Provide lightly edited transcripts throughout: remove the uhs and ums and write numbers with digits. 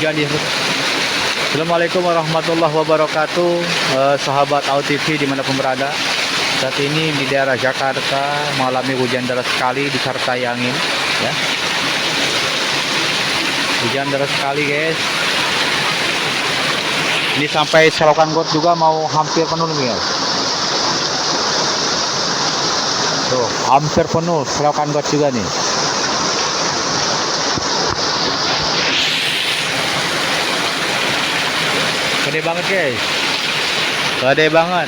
hujan di. Assalamualaikum warahmatullahi wabarakatuh, sahabat AuTV dimanapun berada. Saat ini di daerah Jakarta mengalami hujan deras sekali disertai angin, ya. Hujan deras sekali, guys. Ini sampai selokan got juga mau hampir penuh nih, guys. Tuh, hampir penuh selokan got juga nih. Gede banget, guys. Gede banget.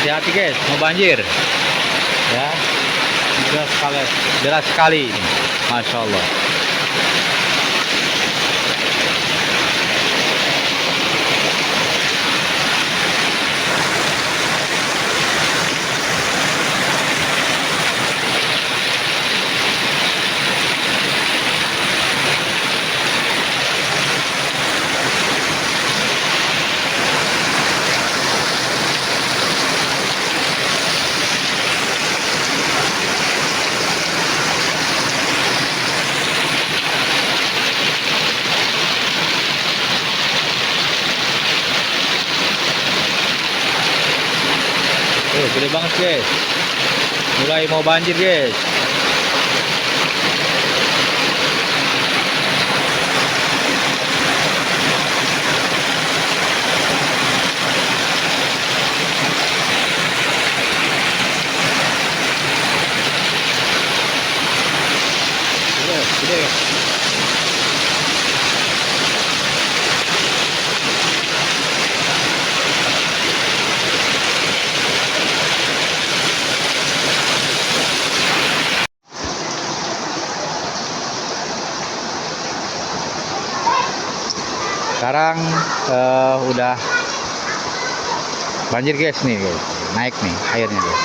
Hati-hati, guys, mau banjir. Ya. Deras sekali ini. Masya Allah. Gede banget, guys. Mulai mau banjir, guys. Gede. Sekarang udah banjir, guys, nih, guys. Naik nih airnya, guys.